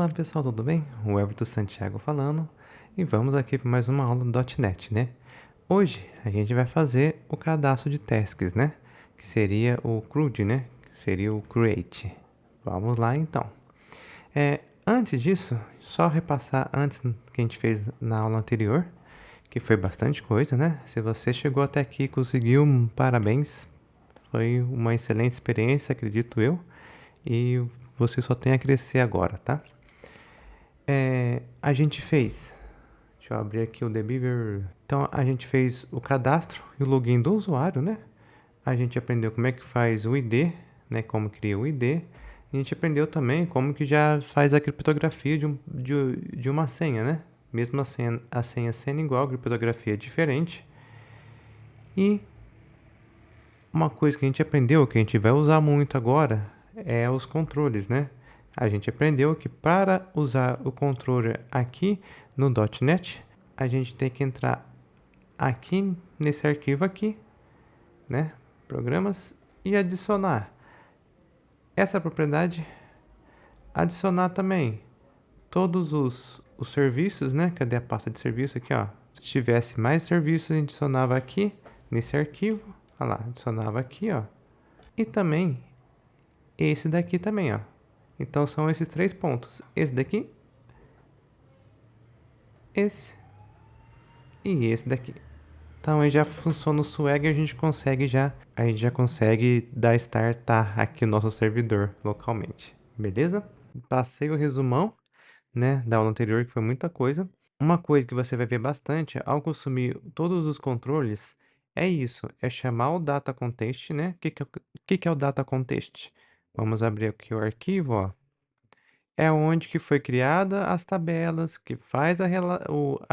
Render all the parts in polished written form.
Olá pessoal, tudo bem? O Everton Santiago falando e vamos aqui para mais uma aula do .NET, né? Hoje a gente vai fazer o cadastro de tasks, né? Que seria o CRUD, né? Que seria o Create. Vamos lá então. Antes disso, só repassar antes que a gente fez na aula anterior, que foi bastante coisa, né? Se você chegou até aqui e conseguiu, parabéns. Foi uma excelente experiência, acredito eu. E você só tem a crescer agora, tá? A gente fez. Deixa eu abrir aqui o The Beaver. Então, a gente fez o cadastro e o login do usuário, né? A gente aprendeu como é que faz o ID, né? Como cria o ID. A gente aprendeu também como que já faz a criptografia de uma senha, né? Mesmo a senha sendo igual, a criptografia é diferente. E uma coisa que a gente aprendeu, que a gente vai usar muito agora, é os controles, né? A gente aprendeu que para usar o controller aqui no .NET, a gente tem que entrar aqui nesse arquivo aqui, né? Programas, e adicionar essa propriedade, adicionar também todos os serviços, né? Cadê a pasta de serviço aqui, ó? Se tivesse mais serviços, a gente adicionava aqui nesse arquivo, olha lá, adicionava aqui, ó. E também esse daqui também, ó. Então são esses três pontos. Esse daqui, esse e esse daqui. Então aí já funciona o Swagger, a gente já consegue dar start aqui no nosso servidor localmente. Beleza? Passei o resumão, né, da aula anterior, que foi muita coisa. Uma coisa que você vai ver bastante ao consumir todos os controles é isso, é chamar o data context, né? O que é o data context? Vamos abrir aqui o arquivo, ó. É onde que foi criada as tabelas, que faz a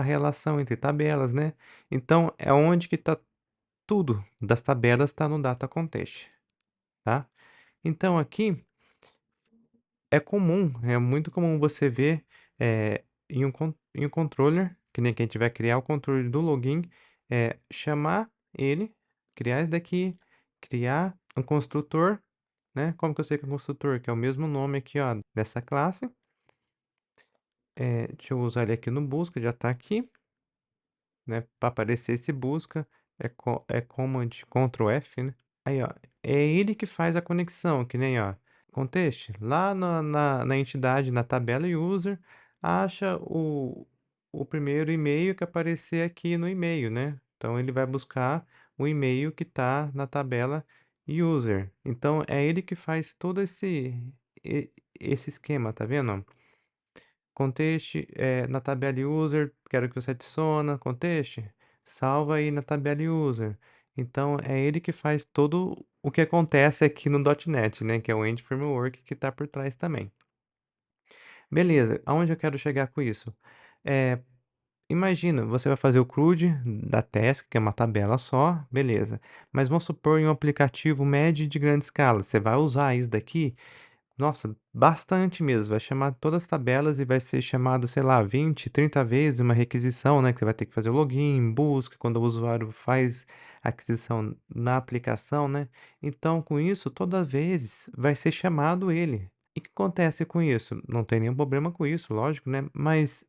relação entre tabelas, né? Então, é onde que está tudo das tabelas está no data context, tá? Então, aqui é muito comum você ver em um controller, que nem quem tiver criar o controle do login, chamar ele, criar esse daqui, criar um construtor, né? Como que eu sei que é um construtor? Que é o mesmo nome aqui, ó, dessa classe. Deixa eu usar ele aqui no busca, já está aqui, né? Para aparecer esse busca, é Command Ctrl F, né? Aí, ó, é ele que faz a conexão, que nem, ó, contexto, lá na entidade, na tabela user, acha o primeiro e-mail que aparecer aqui no e-mail, né? Então, ele vai buscar o e-mail que está na tabela user. Então, é ele que faz todo esse esquema, tá vendo? Contexto, na tabela user, quero que você adiciona, contexto, salva aí na tabela user. Então, é ele que faz todo o que acontece aqui no .NET, né? Que é o End Framework que está por trás também. Beleza, aonde eu quero chegar com isso? É, imagina, você vai fazer o CRUD da task, que é uma tabela só, beleza. Mas vamos supor em um aplicativo médio de grande escala, você vai usar isso daqui. Nossa, bastante mesmo. Vai chamar todas as tabelas e vai ser chamado, sei lá, 20, 30 vezes uma requisição, né? Que você vai ter que fazer o login, busca, quando o usuário faz a aquisição na aplicação, né? Então, com isso, toda vez vai ser chamado ele. E o que acontece com isso? Não tem nenhum problema com isso, lógico, né? Mas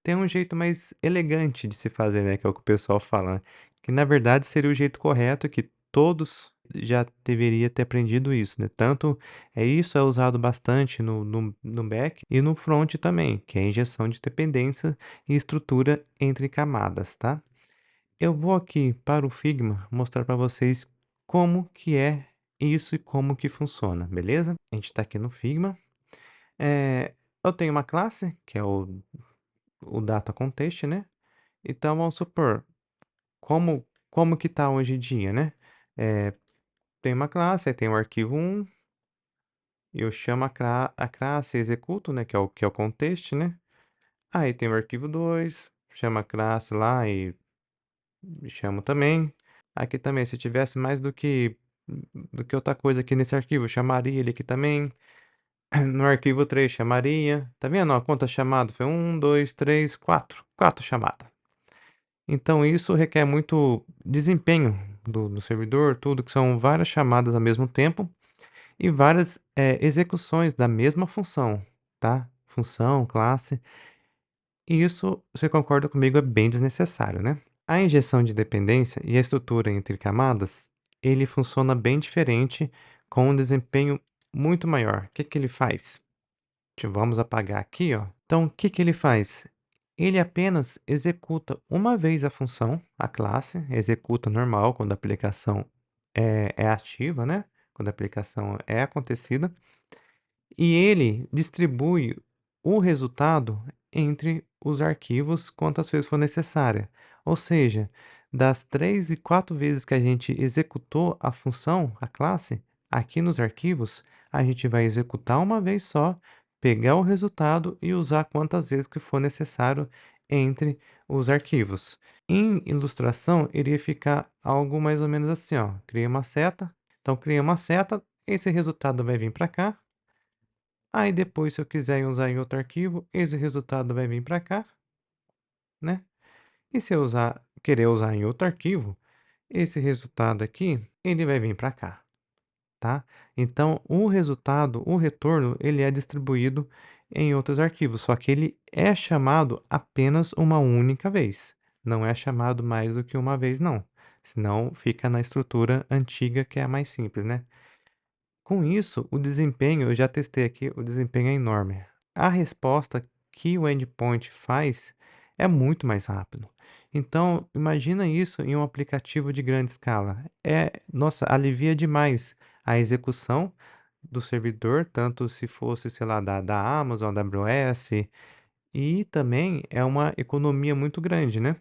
tem um jeito mais elegante de se fazer, né? Que é o que o pessoal fala, né? Que na verdade seria o jeito correto, que todos já deveria ter aprendido isso, né? Tanto isso é usado bastante no back e no front também, que é a injeção de dependência e estrutura entre camadas, tá? Eu vou aqui para o Figma mostrar para vocês como que é isso e como que funciona, beleza? A gente está aqui no Figma. Eu tenho uma classe, que é o data context, né? Então, vamos supor, como que tá hoje em dia, né? Tem uma classe, aí tem o arquivo 1, eu chamo a classe, executo, né? Que é o context, né? Aí tem o arquivo 2, chama a classe lá e chamo também. Aqui também, se tivesse mais do que outra coisa aqui nesse arquivo, chamaria ele aqui também. No arquivo 3, chamaria. Tá vendo? Ó, quantas chamadas? Foi 1, 2, 3, 4. 4 chamadas. Então, isso requer muito desempenho do servidor, tudo, que são várias chamadas ao mesmo tempo e várias execuções da mesma função, tá? função, classe. E isso, você concorda comigo, é bem desnecessário, né? A injeção de dependência e a estrutura entre camadas, ele funciona bem diferente com um desempenho muito maior. O que que ele faz? Vamos apagar aqui, ó. Então, o que que ele faz? Ele apenas executa uma vez a função, a classe, executa normal quando a aplicação é ativa, né? Quando a aplicação é acontecida. E ele distribui o resultado entre os arquivos quantas vezes for necessária. Ou seja, das 3 e 4 vezes que a gente executou a função, a classe, aqui nos arquivos, a gente vai executar uma vez só, pegar o resultado e usar quantas vezes que for necessário entre os arquivos. Em ilustração, iria ficar algo mais ou menos assim, ó. Criei uma seta, então criei uma seta, esse resultado vai vir para cá. Aí depois, se eu quiser usar em outro arquivo, esse resultado vai vir para cá, né? E se eu querer usar em outro arquivo, esse resultado aqui, ele vai vir para cá, tá? Então, o resultado, o retorno, ele é distribuído em outros arquivos, só que ele é chamado apenas uma única vez. Não é chamado mais do que uma vez, não. Senão fica na estrutura antiga, que é a mais simples, né? Com isso, o desempenho, eu já testei aqui, o desempenho é enorme. A resposta que o endpoint faz é muito mais rápido. Então, imagina isso em um aplicativo de grande escala. Nossa, alivia demais a execução do servidor, tanto se fosse, sei lá, da Amazon, da AWS, e também é uma economia muito grande, né?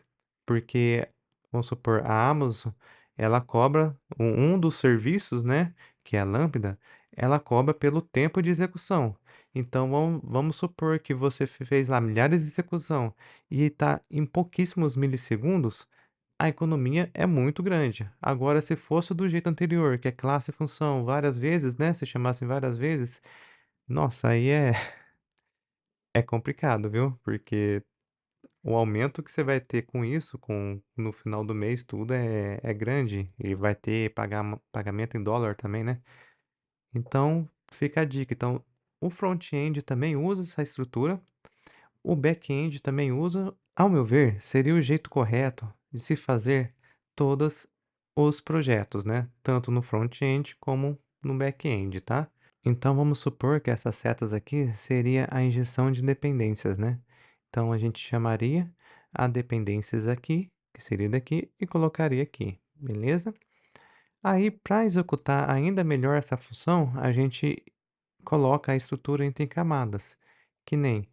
Porque, vamos supor, a Amazon, ela cobra um dos serviços, né? Que é a Lambda, ela cobra pelo tempo de execução. Então, vamos supor que você fez lá milhares de execução e está em pouquíssimos milissegundos, a economia é muito grande. Agora, se fosse do jeito anterior, que é classe e função várias vezes, né? Se chamassem várias vezes, nossa, aí é complicado, viu? Porque o aumento que você vai ter com isso, no final do mês, tudo é grande. E vai ter pagamento em dólar também, né? Então, fica a dica. Então, o front-end também usa essa estrutura. O back-end também usa. Ao meu ver, seria o jeito correto de se fazer todos os projetos, né? Tanto no front-end como no back-end, tá? Então vamos supor que essas setas aqui seria a injeção de dependências, né? Então a gente chamaria a dependências aqui, que seria daqui, e colocaria aqui, beleza? Aí, para executar ainda melhor essa função, a gente coloca a estrutura entre camadas, que nem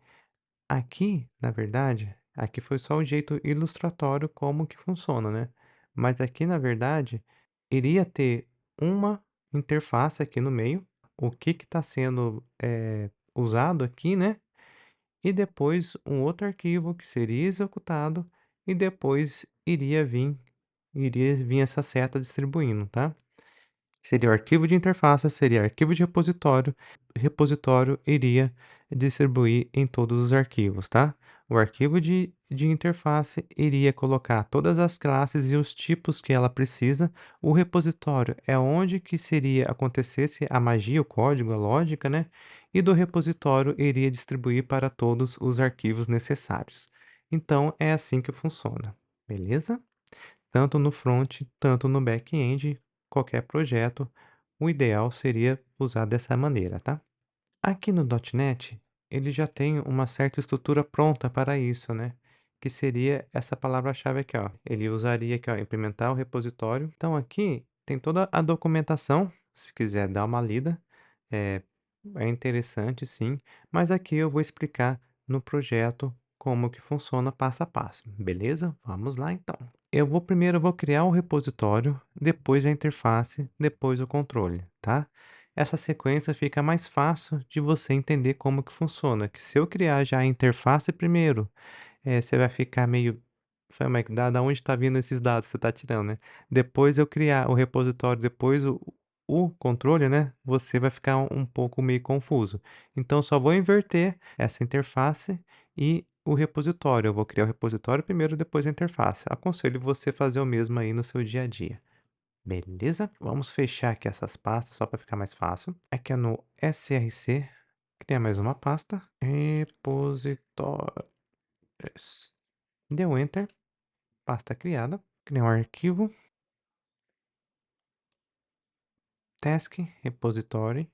aqui, na verdade, aqui foi só um jeito ilustratório como que funciona, né? Mas aqui, na verdade, iria ter uma interface aqui no meio, o que está sendo usado aqui, né? E depois um outro arquivo que seria executado e depois iria vir essa seta distribuindo, tá? Seria o arquivo de interface, seria arquivo de repositório. O repositório iria distribuir em todos os arquivos, tá? O arquivo de interface iria colocar todas as classes e os tipos que ela precisa. O repositório é onde que seria acontecesse a magia, o código, a lógica, né? E do repositório iria distribuir para todos os arquivos necessários. Então, é assim que funciona, beleza? Tanto no front, tanto no back-end, qualquer projeto, o ideal seria usar dessa maneira, tá? Aqui no .NET, ele já tem uma certa estrutura pronta para isso, né? Que seria essa palavra-chave aqui, ó. Ele usaria aqui, ó, implementar o repositório. Então, aqui tem toda a documentação, se quiser dar uma lida. É, é interessante, sim. Mas aqui eu vou explicar no projeto como que funciona passo a passo, beleza? Vamos lá, então. Eu vou criar um repositório, depois a interface, depois o controle, tá? Essa sequência fica mais fácil de você entender como que funciona, que se eu criar já a interface primeiro, você vai ficar meio, "Fala, mas da onde está vindo esses dados que você está tirando, né? Depois eu criar o repositório, depois o controle, né? Você vai ficar um pouco meio confuso. Então, só vou inverter essa interface e o repositório. Eu vou criar o repositório primeiro, depois a interface. Aconselho você fazer o mesmo aí no seu dia a dia. Beleza? Vamos fechar aqui essas pastas só para ficar mais fácil. Aqui é no src, Criar mais uma pasta. Repositórios. Deu Enter. Pasta criada. Criar um arquivo. Task repository.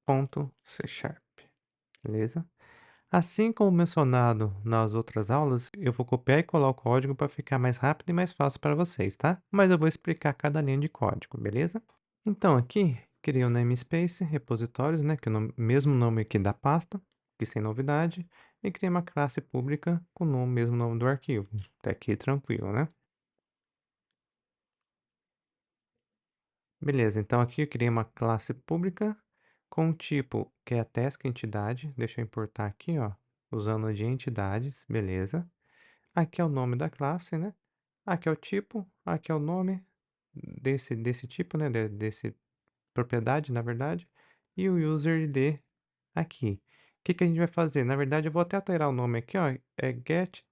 .c sharp. Beleza? Assim como mencionado nas outras aulas, eu vou copiar e colar o código para ficar mais rápido e mais fácil para vocês, tá? Mas eu vou explicar cada linha de código, beleza? Então aqui, criei o namespace, repositórios, né? Que é o mesmo nome aqui da pasta, que sem novidade. E criei uma classe pública com o mesmo nome do arquivo. Até aqui tranquilo, né? Beleza, então aqui eu criei uma classe pública com um tipo que é a task entidade. Deixa eu importar aqui, ó, usando o de entidades, beleza. Aqui é o nome da classe, né? Aqui é o tipo, aqui é o nome desse tipo, né? Desse propriedade, na verdade. E o user ID aqui. O que que a gente vai fazer? Na verdade, eu vou até alterar o nome aqui, ó. É get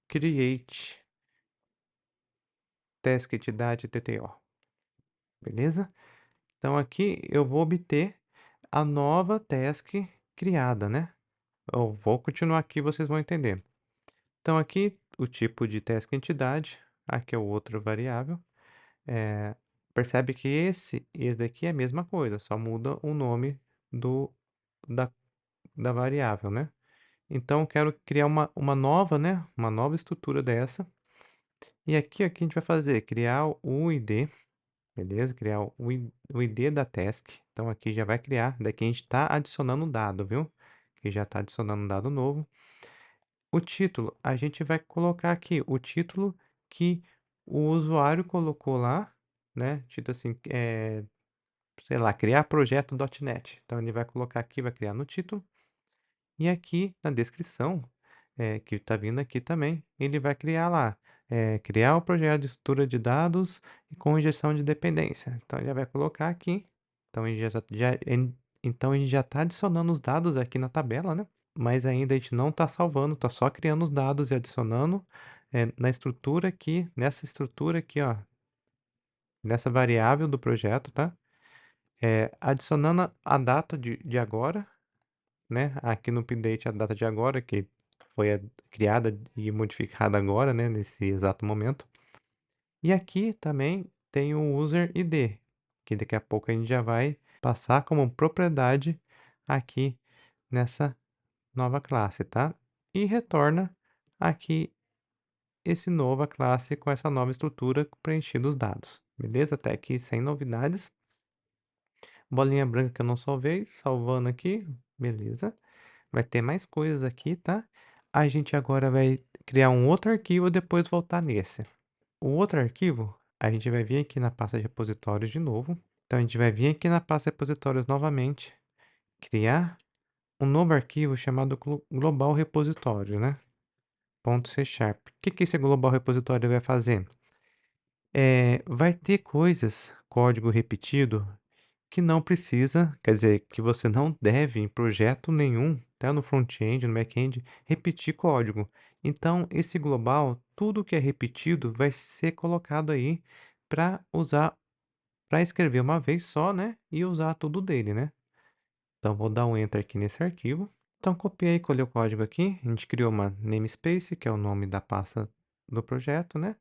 create task entidade TTO. Beleza? Então aqui eu vou obter a nova task criada, né? Eu vou continuar aqui, vocês vão entender. Então aqui o tipo de task entidade, aqui é o outro variável. Percebe que esse daqui é a mesma coisa, só muda o nome do, da, da variável, né? Então eu quero criar uma nova, né? Uma nova estrutura dessa. E aqui, o que a gente vai fazer? Criar o ID, beleza? Criar o ID da task. Então aqui já vai criar, daqui a gente está adicionando um dado, viu? Que já está adicionando um dado novo. O título, a gente vai colocar aqui o título que o usuário colocou lá, né? Título assim, sei lá, criar projeto .NET. Então ele vai colocar aqui, vai criar no título. E aqui na descrição, que está vindo aqui também, ele vai criar lá, criar o projeto de estrutura de dados e com injeção de dependência. Então ele vai colocar aqui. Então então a gente já está adicionando os dados aqui na tabela, né? Mas ainda a gente não está salvando, está só criando os dados e adicionando na estrutura aqui, nessa estrutura aqui, ó, nessa variável do projeto, tá? Adicionando a data de agora, né? Aqui no update a data de agora, que foi criada e modificada agora, né? Nesse exato momento. E aqui também tem o user ID, que daqui a pouco a gente já vai passar como propriedade aqui nessa nova classe, tá? E retorna aqui esse nova classe com essa nova estrutura preenchendo os dados. Beleza? Até aqui sem novidades. Bolinha branca que eu não salvei, salvando aqui. Beleza. Vai ter mais coisas aqui, tá? A gente agora vai criar um outro arquivo e depois voltar nesse. O outro arquivo, a gente vai vir aqui na pasta de repositórios de novo. Então a gente vai vir aqui na pasta de repositórios novamente, criar um novo arquivo chamado global repositório, né? .c sharp. O que que esse global repositório vai fazer? Vai ter coisas, código repetido, que não precisa, quer dizer, que você não deve em projeto nenhum, até no front-end, no back-end, repetir código. Então, esse global, tudo que é repetido vai ser colocado aí para usar, para escrever uma vez só, né? E usar tudo dele, né? Então, vou dar um enter aqui nesse arquivo. Então, copiei e colei o código aqui. A gente criou uma namespace, que é o nome da pasta do projeto, né?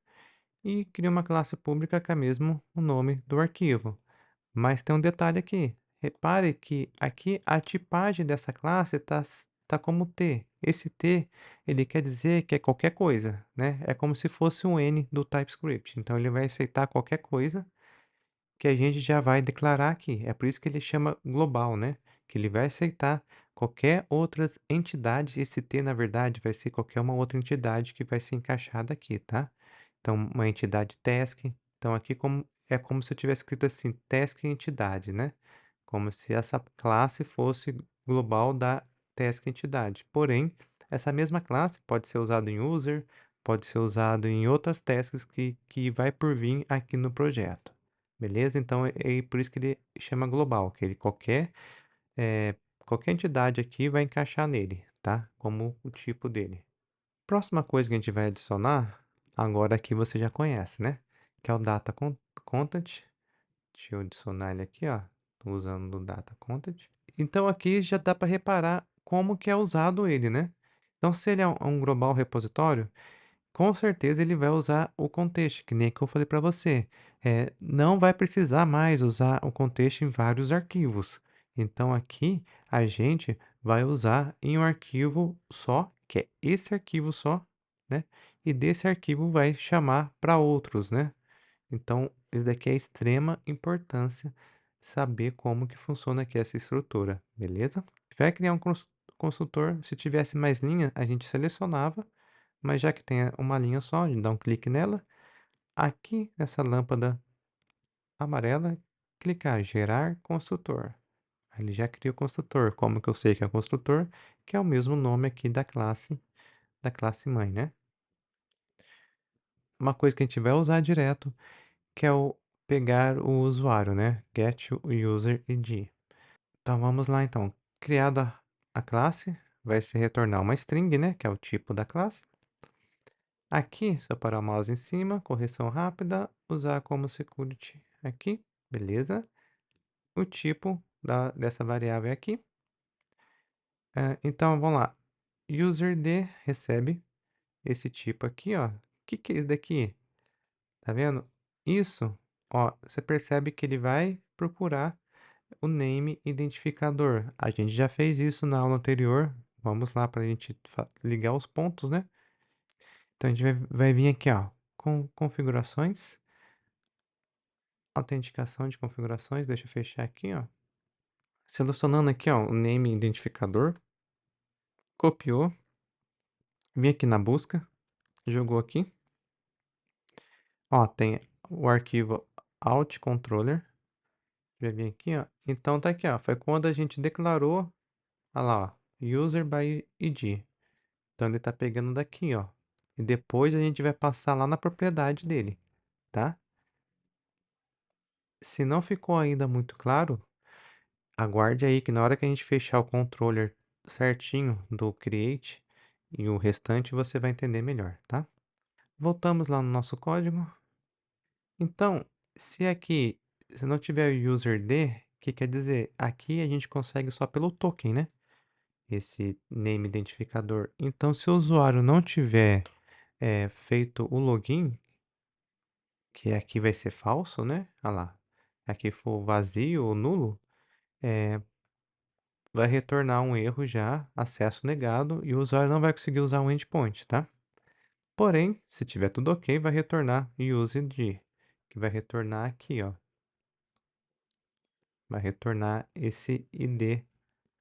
E criou uma classe pública que é mesmo o nome do arquivo. Mas tem um detalhe aqui. Repare que aqui a tipagem dessa classe tá como T. Esse T, ele quer dizer que é qualquer coisa, né? É como se fosse um N do TypeScript. Então, ele vai aceitar qualquer coisa que a gente já vai declarar aqui. É por isso que ele chama global, né? Que ele vai aceitar qualquer outras entidades. Esse T, na verdade, vai ser qualquer uma outra entidade que vai ser encaixada aqui, tá? Então, uma entidade task. Então, aqui é como se eu tivesse escrito assim, task entidade, né? Como se essa classe fosse global da task entidade. Porém, essa mesma classe pode ser usada em user, pode ser usado em outras tasks que vai por vir aqui no projeto. Beleza? Então, é por isso que ele chama global, que ele qualquer entidade aqui vai encaixar nele, tá? Como o tipo dele. Próxima coisa que a gente vai adicionar, agora aqui você já conhece, né? Que é o data content. Deixa eu adicionar ele aqui, ó. Tô usando o data content. Então aqui já dá para reparar como que é usado ele, né? Então se ele é um global repositório, com certeza ele vai usar o contexto, que nem que eu falei para você. Não vai precisar mais usar o contexto em vários arquivos. Então aqui a gente vai usar em um arquivo só, que é esse arquivo só, né? E desse arquivo vai chamar para outros, né? Então, isso daqui é extrema importância saber como que funciona aqui essa estrutura, beleza? Vai criar um construtor, se tivesse mais linha, a gente selecionava, mas já que tem uma linha só, a gente dá um clique nela. Aqui nessa lâmpada amarela, clicar gerar construtor. Aí ele já cria o construtor. Como que eu sei que é o construtor? Que é o mesmo nome aqui da classe mãe, né? Uma coisa que a gente vai usar direto, que é o pegar o usuário, né? Get user ID. Então vamos lá então. Criada a classe, vai se retornar uma string, né? Que é o tipo da classe. Aqui, separar o mouse em cima, correção rápida, usar como security aqui, beleza? O tipo dessa variável é aqui. Então vamos lá. UserD recebe esse tipo aqui, ó. O que é isso daqui? Tá vendo? Isso, ó, você percebe que ele vai procurar o name identificador. A gente já fez isso na aula anterior. Vamos lá para a gente ligar os pontos, né? Então a gente vai vir aqui, ó, com configurações, autenticação de configurações. Deixa eu fechar aqui, ó. Selecionando aqui, ó, o name identificador. Copiou. Vim aqui na busca. Jogou aqui. Ó, tem o arquivo alt-controller. Já vim aqui, ó. Então tá aqui, ó. Foi quando a gente declarou, olha lá, ó, user by id. Então ele tá pegando daqui, ó. E depois a gente vai passar lá na propriedade dele, tá? Se não ficou ainda muito claro, aguarde aí que na hora que a gente fechar o controller certinho do create e o restante você vai entender melhor, tá? Voltamos lá no nosso código. Então, se aqui se não tiver o userd, o que quer dizer? Aqui a gente consegue só pelo token, né? Esse name identificador. Então, se o usuário não tiver feito o login, que aqui vai ser falso, né? Olha lá. Aqui for vazio ou nulo, vai retornar um erro já, acesso negado, e o usuário não vai conseguir usar o endpoint, tá? Porém, se tiver tudo ok, vai retornar used, que vai retornar aqui, ó. Vai retornar esse ID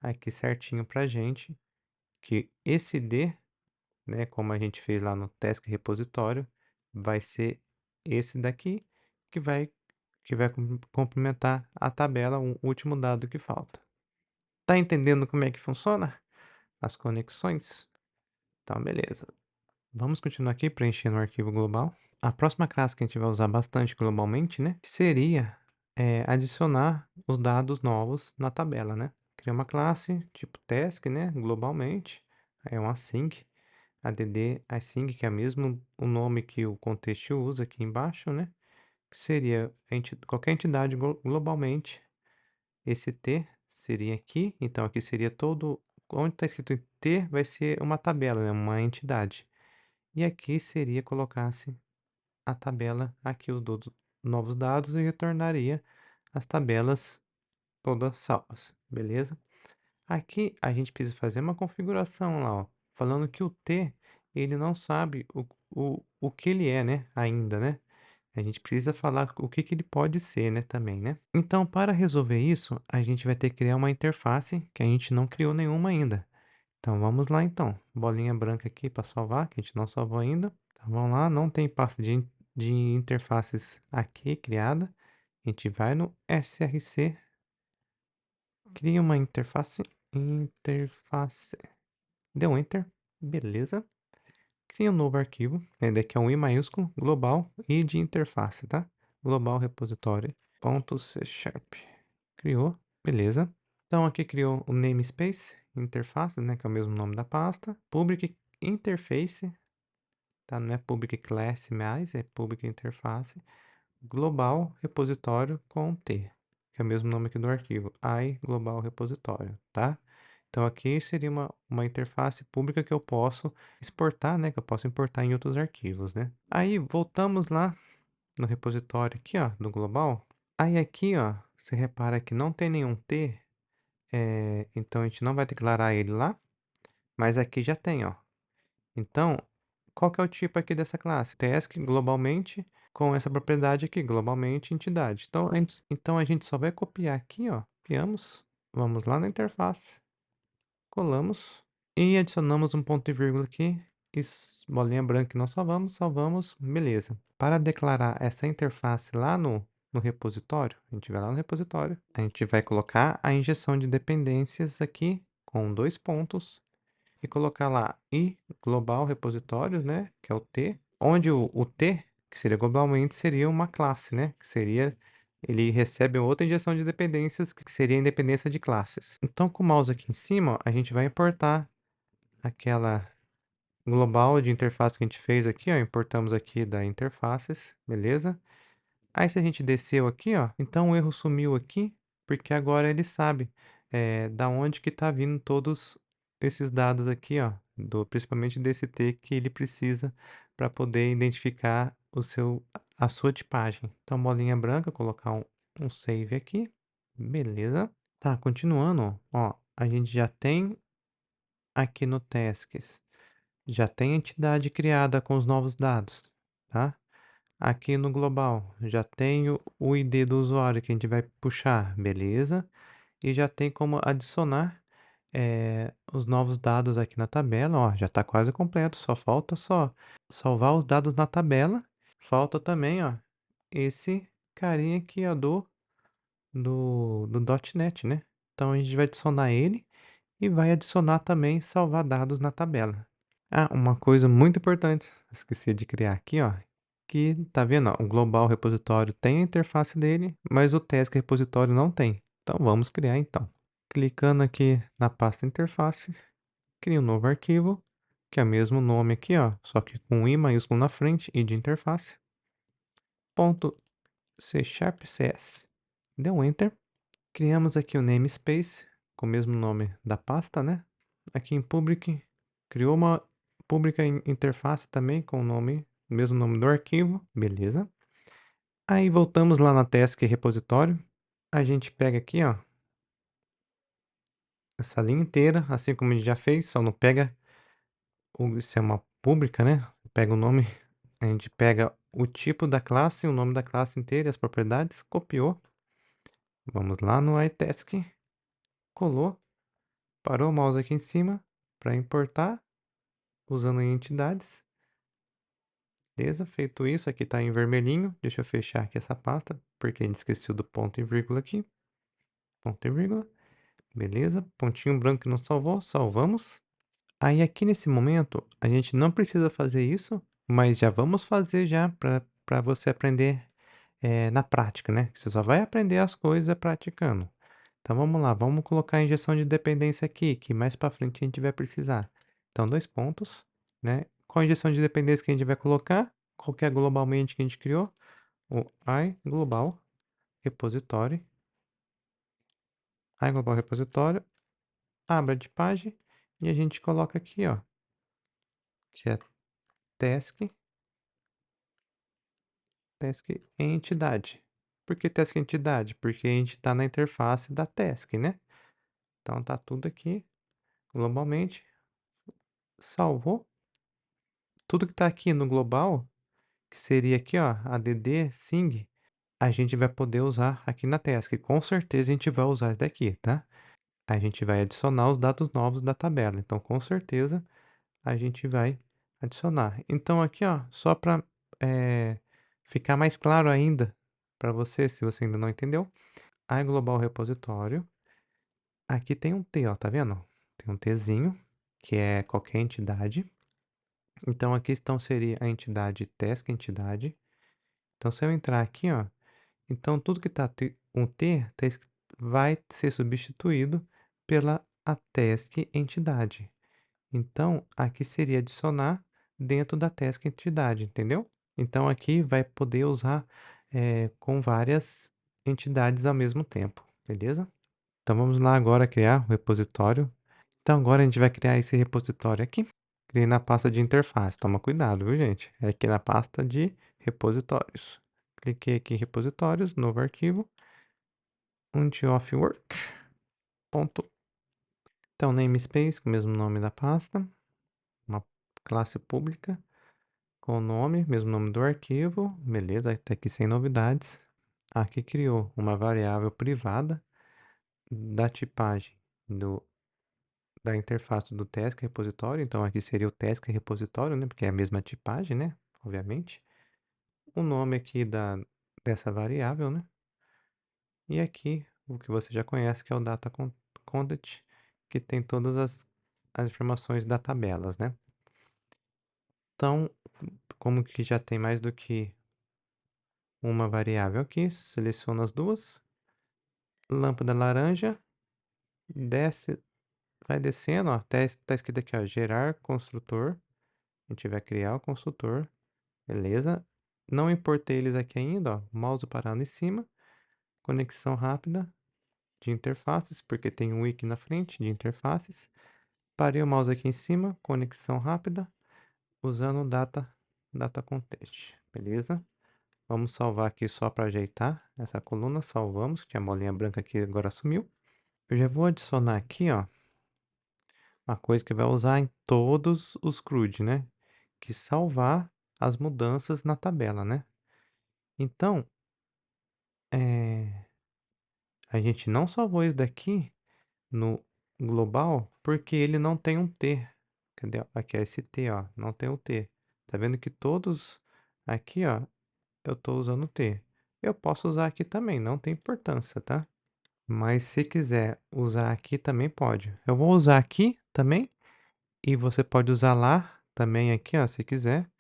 aqui certinho pra gente, que esse ID, né, como a gente fez lá no task repositório, vai ser esse daqui, que vai complementar a tabela, o último dado que falta. Tá entendendo como é que funciona as conexões? Então, beleza. Vamos continuar aqui preenchendo o arquivo global. A próxima classe que a gente vai usar bastante globalmente, né, seria adicionar os dados novos na tabela, né? Criar uma classe tipo task, né, globalmente. É um async, add async, que é mesmo o nome que o contexto usa aqui embaixo, né? Que seria qualquer entidade globalmente. Esse T seria aqui, então aqui seria todo, onde está escrito T vai ser uma tabela, né? Uma entidade. E aqui seria, colocasse a tabela aqui, os novos dados e retornaria as tabelas todas salvas, beleza? Aqui a gente precisa fazer uma configuração lá, ó, falando que o T, ele não sabe o que ele é, né? Ainda, né? A gente precisa falar o que ele pode ser, né? Também, né? Então, para resolver isso, a gente vai ter que criar uma interface que a gente não criou nenhuma ainda. Então, vamos lá então. Bolinha branca aqui para salvar, que a gente não salvou ainda. Então, vamos lá, não tem pasta de interfaces aqui criada. A gente vai no src, cria uma interface, deu Enter, beleza. Cria um novo arquivo, daqui é um I maiúsculo, global e de interface, tá? Global repository, .c#. Criou, beleza. Então aqui criou o namespace, interface, né, que é o mesmo nome da pasta. Public interface, tá? Não é public class mais, é public interface. Global repositório com T. que é o mesmo nome aqui do arquivo, I global repositório, tá? Então aqui seria uma interface pública que eu posso exportar, né? Que eu posso importar em outros arquivos, né? Aí voltamos lá no repositório aqui, ó, do global. Aí aqui, ó, você repara que não tem nenhum T, então a gente não vai declarar ele lá, mas aqui já tem, ó. Então, qual que é o tipo aqui dessa classe? Task globalmente com essa propriedade aqui, globalmente entidade. Então a gente só vai copiar aqui, ó, copiamos, vamos lá na interface, colamos e adicionamos um ponto e vírgula aqui, bolinha branca que nós salvamos, beleza. Para declarar essa interface lá no repositório, a gente vai lá no repositório, a gente vai colocar a injeção de dependências aqui com 2 pontos e colocar lá i global repositórios, né, que é o T, onde o T, que seria globalmente, seria uma classe, né, que seria, ele recebe outra injeção de dependências, que seria a independência de classes. Então, com o mouse aqui em cima, ó, a gente vai importar aquela global de interface que a gente fez aqui, ó, importamos aqui da interfaces, beleza? Aí se a gente desceu aqui, ó, então o erro sumiu aqui, porque agora ele sabe da onde que está vindo todos esses dados aqui, ó, principalmente desse T que ele precisa para poder identificar a sua tipagem. Então, bolinha branca, colocar um save aqui, beleza. Tá, continuando, ó, a gente já tem aqui no Tasks, já tem entidade criada com os novos dados, tá? Aqui no global, já tenho o ID do usuário que a gente vai puxar, beleza? E já tem como adicionar os novos dados aqui na tabela, ó, já está quase completo, só falta salvar os dados na tabela. Falta também, ó, esse carinha aqui, ó, do .NET, né? Então a gente vai adicionar ele e vai adicionar também salvar dados na tabela. Ah, uma coisa muito importante, esqueci de criar aqui, ó, que tá vendo, ó, o global repositório tem a interface dele, mas o task repositório não tem. Então vamos criar então. Clicando aqui na pasta interface, cria um novo arquivo, que é o mesmo nome aqui, ó, só que com I maiúsculo na frente, I de interface, ponto C#, CS. Deu um Enter. Criamos aqui o namespace, com o mesmo nome da pasta, né? Aqui em public, criou uma public interface também com o mesmo nome do arquivo, beleza. Aí voltamos lá na task repositório, a gente pega aqui, ó, essa linha inteira, assim como a gente já fez, só não pega, se é uma pública, né? Pega o nome, a gente pega o tipo da classe, o nome da classe inteira e as propriedades, copiou. Vamos lá no iTask, colou, parou o mouse aqui em cima para importar, usando em entidades. Beleza, feito isso, aqui está em vermelhinho. Deixa eu fechar aqui essa pasta, porque a gente esqueceu do ponto e vírgula aqui. Ponto e vírgula. Beleza, pontinho branco que não salvou, salvamos. Aí aqui nesse momento, a gente não precisa fazer isso, mas já vamos fazer já para você aprender na prática, né? Você só vai aprender as coisas praticando. Então vamos lá, vamos colocar a injeção de dependência aqui, que mais para frente a gente vai precisar. Então, 2 pontos, né? Qual a injeção de dependência que a gente vai colocar? Qual que é globalmente que a gente criou? O iGlobal repositório. iGlobal repositório, abra de página e a gente coloca aqui, ó, que é task entidade. Por que task entidade? Porque a gente está na interface da task, né? Então tá tudo aqui globalmente. Salvou. Tudo que está aqui no global, que seria aqui, ó, add sing, a gente vai poder usar aqui na task. Com certeza a gente vai usar isso daqui, tá? A gente vai adicionar os dados novos da tabela. Então, com certeza, a gente vai adicionar. Então, aqui, ó, só para ficar mais claro ainda para você, se você ainda não entendeu, a global repositório, aqui tem um T, ó, tá vendo? Tem um Tzinho, que é qualquer entidade. Então, aqui então seria a entidade task entidade. Então, se eu entrar aqui, ó, então tudo que está um T vai ser substituído pela a task entidade. Então, aqui seria adicionar dentro da task entidade, entendeu? Então, aqui vai poder usar com várias entidades ao mesmo tempo, beleza? Então vamos lá agora criar o repositório. Então agora a gente vai criar esse repositório aqui. Criei na pasta de interface. Toma cuidado, viu, gente? É aqui na pasta de repositórios. Cliquei aqui em repositórios, novo arquivo, Unity-Off-Work. Ponto. Então namespace, com o mesmo nome da pasta, uma classe pública com o nome, mesmo nome do arquivo, beleza, está aqui sem novidades. Aqui criou uma variável privada da tipagem da interface do task repositório, então aqui seria o task repositório, né, porque é a mesma tipagem, né, obviamente. O nome aqui dessa variável, né, e aqui o que você já conhece, que é o data content, que tem todas as informações da tabelas, né. Então, como que já tem mais do que uma variável aqui, seleciono as duas, lâmpada laranja, desce, vai descendo, ó, até está escrito aqui, ó, gerar construtor, a gente vai criar o construtor, beleza? Não importei eles aqui ainda, ó, mouse parado em cima, conexão rápida de interfaces, porque tem um wiki na frente de interfaces, parei o mouse aqui em cima, conexão rápida, usando data context, beleza? Vamos salvar aqui só para ajeitar essa coluna. Salvamos. Tinha a bolinha branca aqui, agora sumiu. Eu já vou adicionar aqui, ó, uma coisa que vai usar em todos os CRUD, né? Que salvar as mudanças na tabela, né? Então, a gente não salvou isso daqui no global porque ele não tem um T. Cadê? Aqui é esse T, ó. Não tem o T. Tá vendo que todos aqui, ó, eu tô usando o T. Eu posso usar aqui também, não tem importância, tá? Mas se quiser usar aqui também pode. Eu vou usar aqui também e você pode usar lá também aqui, ó, se quiser.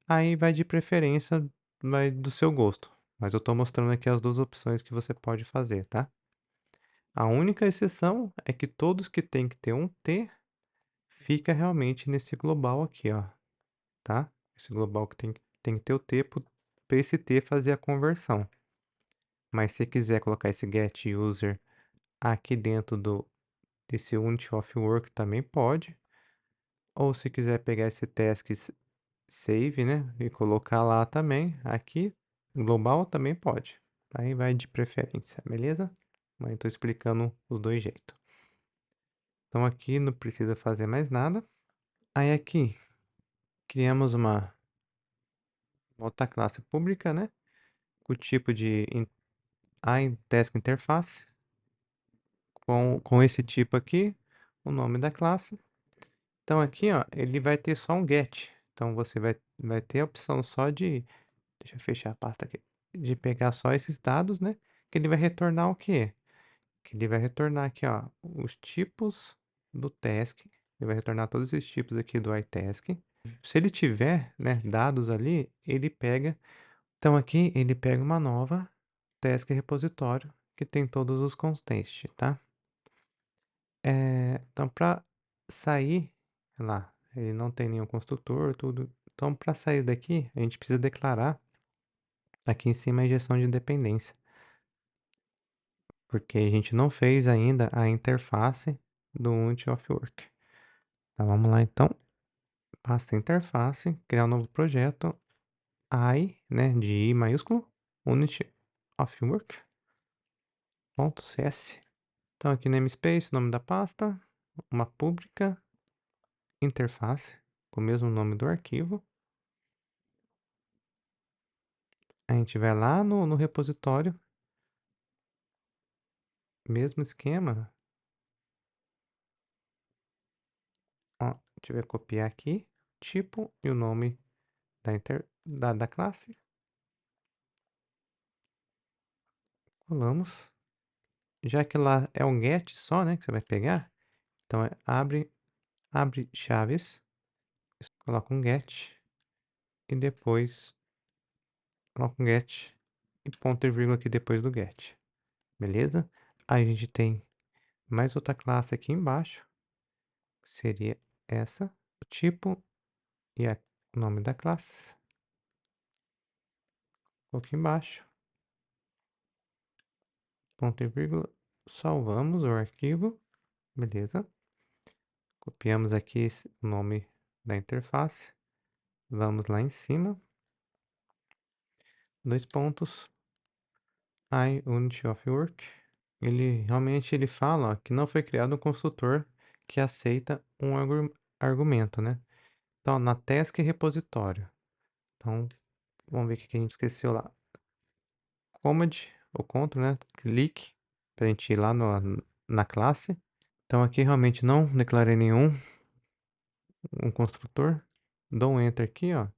Aí vai de preferência, vai do seu gosto. Mas eu estou mostrando aqui as duas opções que você pode fazer, tá? A única exceção é que todos que tem que ter um T fica realmente nesse global aqui, ó, tá? Esse global que tem que ter o T para esse T fazer a conversão. Mas se quiser colocar esse get user aqui dentro desse Unity of Work também pode. Ou se quiser pegar esse task save, né, e colocar lá também, aqui, global também pode. Aí vai de preferência, beleza? Mas estou explicando os dois jeitos. Então aqui não precisa fazer mais nada. Aí aqui, criamos uma outra classe pública, né, com o tipo de task interface, com esse tipo aqui, o nome da classe. Então aqui, ó, ele vai ter só um get. Então você vai ter a opção só de, deixa eu fechar a pasta aqui, de pegar só esses dados, né? Que ele vai retornar o quê? Que ele vai retornar aqui, ó, os tipos do task. Ele vai retornar todos esses tipos aqui do iTask. Se ele tiver, né, dados ali, ele pega. Então aqui ele pega uma nova task repositório que tem todos os contextos, tá? Então para sair lá, ele não tem nenhum construtor, tudo. Então para sair daqui, a gente precisa declarar aqui em cima a injeção de dependência. Porque a gente não fez ainda a interface do Unity of Work. Então, vamos lá então, pasta interface, criar um novo projeto, I, né, de I maiúsculo, Unity of Work, ponto .cs. Então aqui namespace, nome da pasta, uma pública, interface, com o mesmo nome do arquivo. A gente vai lá no repositório, mesmo esquema. Ó, a gente vai copiar aqui, tipo e o nome da classe. Colamos. Já que lá é um get só, né, que você vai pegar, então abre chaves, coloca um get e depois coloca um get e ponto e vírgula aqui depois do get, beleza? Aí a gente tem mais outra classe aqui embaixo, que seria essa, o tipo e o nome da classe, aqui embaixo. ponto e vírgula, salvamos o arquivo, beleza. Copiamos aqui o nome da interface, vamos lá em cima, 2 pontos, iUnity of Work. Ele realmente ele fala ó, que não foi criado um construtor que aceita um argumento, né? Então, na task repositório. Então, vamos ver o que a gente esqueceu lá. Command ou Ctrl, né? Clique para a gente ir lá na classe. Então, aqui realmente não declarei nenhum um construtor. Dou um Enter aqui, ó.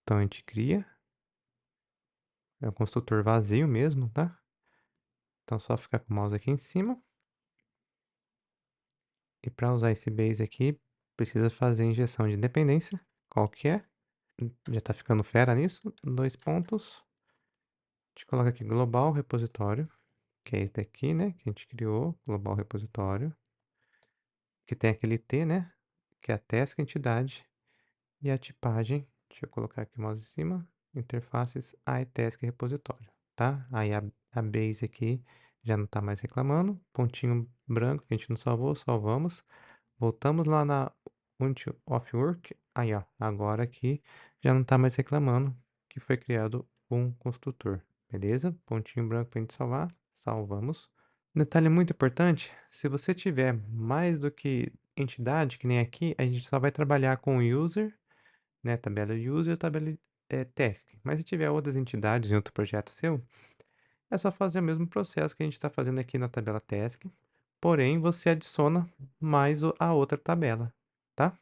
Então, a gente cria. É um construtor vazio mesmo, tá? Então, só ficar com o mouse aqui em cima. E para usar esse base aqui, precisa fazer injeção de dependência. Qual que é? Já está ficando fera nisso. 2 pontos. A gente coloca aqui global repositório, que é esse daqui, né? Que a gente criou, global repositório. Que tem aquele T, né? Que é a task entidade. E a tipagem, deixa eu colocar aqui o mouse em cima. Interfaces iTask repositório, tá? Aí a base aqui já não está mais reclamando. Pontinho branco que a gente não salvou, salvamos. Voltamos lá na Unity of Work. Aí, ó, agora aqui já não está mais reclamando que foi criado um construtor. Beleza? Pontinho branco para a gente salvar. Salvamos. Detalhe muito importante, se você tiver mais do que entidade, que nem aqui, a gente só vai trabalhar com user, né? Tabela user, tabela task. Mas se tiver outras entidades em outro projeto seu, é só fazer o mesmo processo que a gente está fazendo aqui na tabela task, porém você adiciona mais a outra tabela, tá?